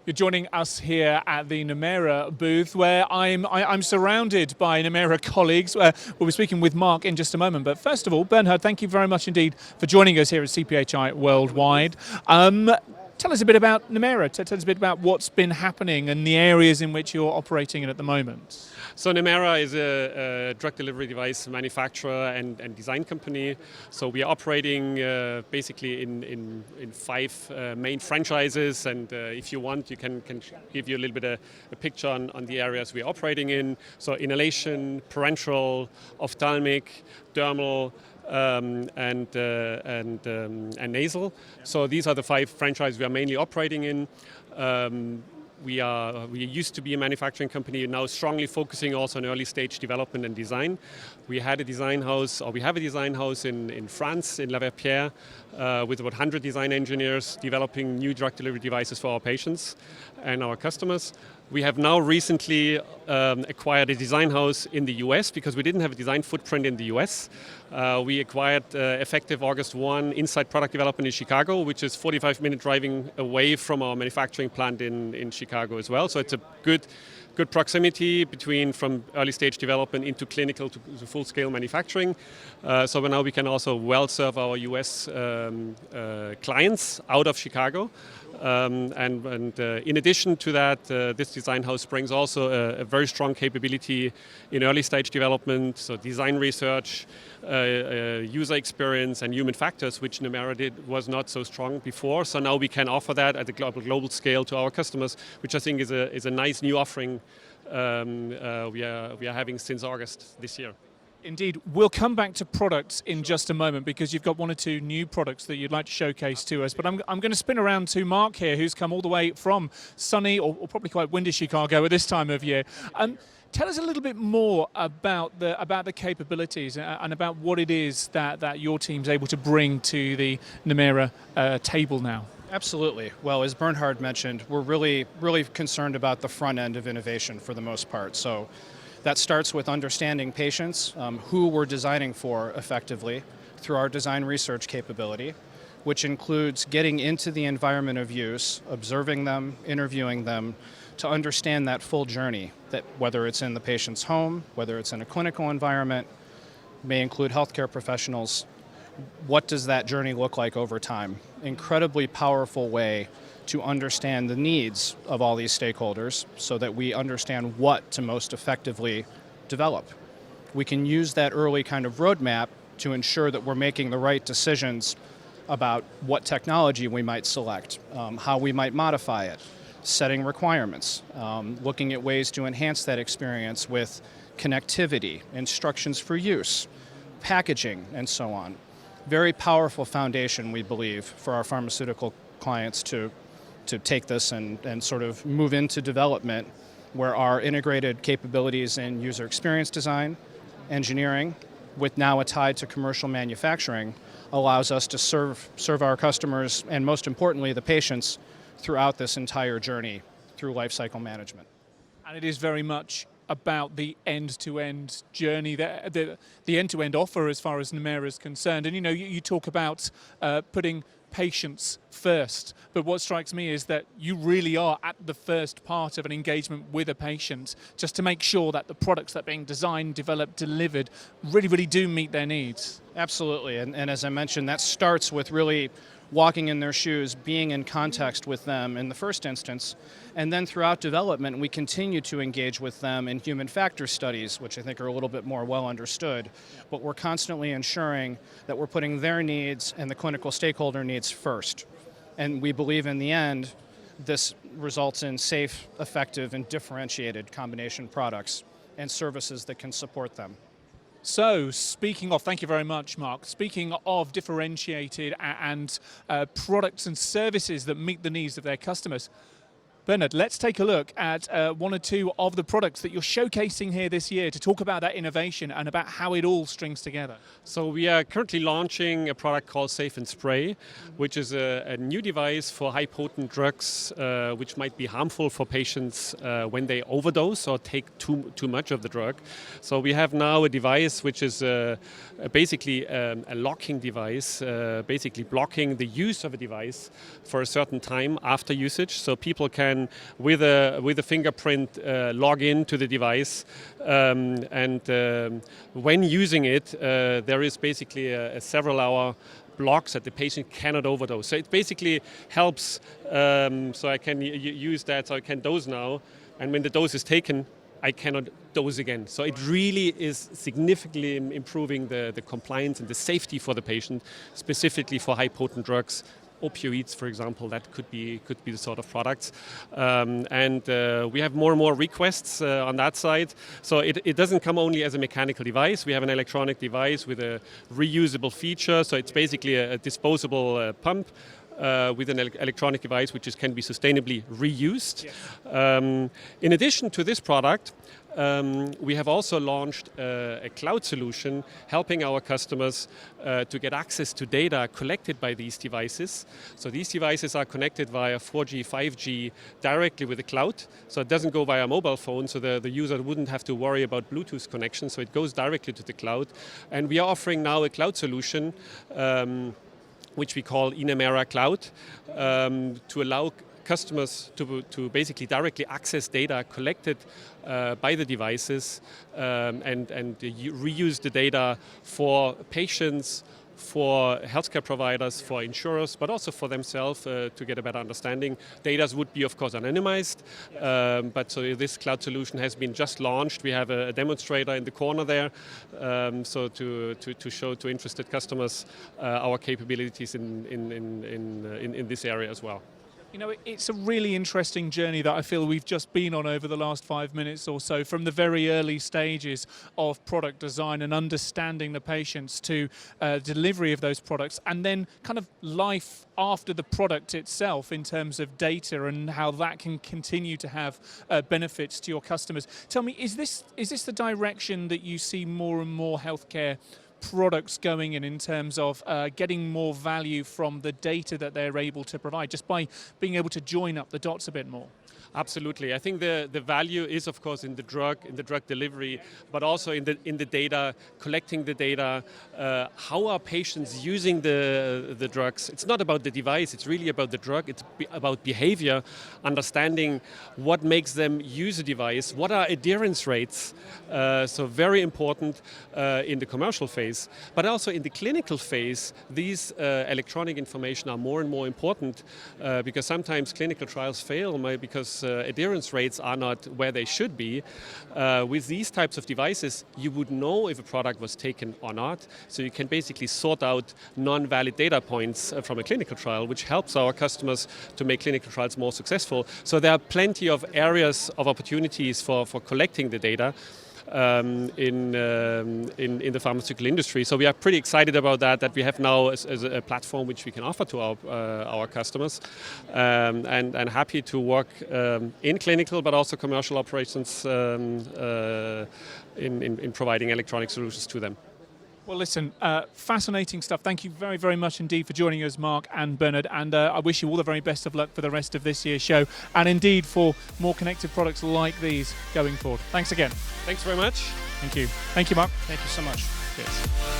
You're joining us here at the Nemera booth, where I'm surrounded by Nemera colleagues. We'll be speaking with Mark in just a moment. But first of all, Bernhard, thank you very much indeed for joining us here at CPhI Worldwide. Tell us a bit about Nemera. Tell us a bit about what's been happening and the areas in which you're operating in at the moment. So Nemera is a drug delivery device manufacturer and design company. So we are operating basically in five main franchises, and if you want, you can give you a little bit a picture on the areas we're operating in. So inhalation, parenteral, ophthalmic, dermal, and nasal. So these are the five franchises we are mainly operating in. We used to be a manufacturing company, now strongly focusing also on early stage development and design. We have a design house in France, in La Verpierre, with about 100 design engineers developing new drug delivery devices for our patients and our customers. We have now recently acquired a design house in the US because we didn't have a design footprint in the US. We acquired, effective August 1, Inside Product Development in Chicago, which is 45-minute driving away from our manufacturing plant in Chicago as well. So it's a good proximity from early stage development into clinical to full-scale manufacturing. So now we can also well serve our US clients out of Chicago. And in addition to that, this design house brings also a very strong capability in early stage development, so design research, user experience, and human factors, which Nemera was not so strong before. So now we can offer that at a global scale to our customers, which I think is a nice new offering we are having since August this year. Indeed. We'll come back to products in just a moment because you've got one or two new products that you'd like to showcase to us. But I'm going to spin around to Mark here, who's come all the way from sunny or probably quite windy Chicago at this time of year. Tell us a little bit more about the capabilities and about what it is that your team's able to bring to the Nemera table now. Absolutely. Well, as Bernhard mentioned, we're really concerned about the front end of innovation for the most part. So that starts with understanding patients, who we're designing for effectively through our design research capability, which includes getting into the environment of use, observing them, interviewing them, to understand that full journey, that whether it's in the patient's home, whether it's in a clinical environment, may include healthcare professionals. What does that journey look like over time? Incredibly powerful way to understand the needs of all these stakeholders so that we understand what to most effectively develop. We can use that early kind of roadmap to ensure that we're making the right decisions about what technology we might select, how we might modify it, setting requirements, looking at ways to enhance that experience with connectivity, instructions for use, packaging, and so on. Very powerful foundation, we believe, for our pharmaceutical clients to take this and sort of move into development, where our integrated capabilities in user experience design, engineering, with now a tie to commercial manufacturing, allows us to serve our customers and, most importantly, the patients throughout this entire journey through lifecycle management. And it is very much about the end-to-end journey, the end-to-end offer as far as Nemera is concerned. And you talk about putting patients first, but what strikes me is that you really are at the first part of an engagement with a patient, just to make sure that the products that are being designed, developed, delivered really do meet their needs. Absolutely, and as I mentioned, that starts with really walking in their shoes, being in context with them in the first instance, and then throughout development we continue to engage with them in human factor studies, which I think are a little bit more well understood, but we're constantly ensuring that we're putting their needs and the clinical stakeholder needs first. And we believe in the end this results in safe, effective, and differentiated combination products and services that can support them. So, thank you very much, Mark. Speaking of differentiated and products and services that meet the needs of their customers, Bernhard, let's take a look at one or two of the products that you're showcasing here this year to talk about that innovation and about how it all strings together. So we are currently launching a product called Safe and Spray, which is a new device for high potent drugs which might be harmful for patients when they overdose or take too much of the drug. So we have now a device which is basically a locking device, basically blocking the use of a device for a certain time after usage, so people can can, with a fingerprint, log in to the device. When using it, there is basically a several-hour blocks that the patient cannot overdose. So it basically helps, so I can use that, so I can dose now, and when the dose is taken, I cannot dose again. So it really is significantly improving the compliance and the safety for the patient, specifically for high potent drugs, opioids, for example. That could be the sort of products. We have more and more requests on that side. So it doesn't come only as a mechanical device. We have an electronic device with a reusable feature. So it's basically a disposable pump with an electronic device which can be sustainably reused. Yes. In addition to this product, we have also launched a cloud solution helping our customers to get access to data collected by these devices. So these devices are connected via 4G, 5G directly with the cloud. So it doesn't go via mobile phone, so the user wouldn't have to worry about Bluetooth connection. So it goes directly to the cloud. And we are offering now a cloud solution which we call Nemera Cloud, to allow customers to basically directly access data collected by the devices and reuse the data for patients, for healthcare providers, for insurers, but also for themselves to get a better understanding. Data would be, of course, anonymized, but so this cloud solution has been just launched. We have a demonstrator in the corner there, so to show to interested customers our capabilities in this area as well. You know, it's a really interesting journey that I feel we've just been on over the last 5 minutes or so, from the very early stages of product design and understanding the patients to delivery of those products, and then kind of life after the product itself in terms of data and how that can continue to have benefits to your customers. Tell me, is this the direction that you see more and more healthcare products going in terms of getting more value from the data that they're able to provide, just by being able to join up the dots a bit more? Absolutely. I think the value is, of course, in the drug delivery, but also in the data, collecting the data. How are patients using the drugs? It's not about the device, it's really about the drug. It's about behavior, understanding what makes them use a device, what are adherence rates. So very important in the commercial phase, but also in the clinical phase. These electronic information are more and more important because sometimes clinical trials fail because adherence rates are not where they should be. With these types of devices, you would know if a product was taken or not. So you can basically sort out non-valid data points from a clinical trial, which helps our customers to make clinical trials more successful. So there are plenty of areas of opportunities for collecting the data in the pharmaceutical industry. So we are pretty excited about that we have now as a platform which we can offer to our customers, and happy to work in clinical but also commercial operations in providing electronic solutions to them. Well, listen, fascinating stuff. Thank you very, very much indeed for joining us, Mark and Bernard, and I wish you all the very best of luck for the rest of this year's show, and indeed for more connected products like these going forward. Thanks again. Thanks very much. Thank you. Thank you, Mark. Thank you so much. Cheers.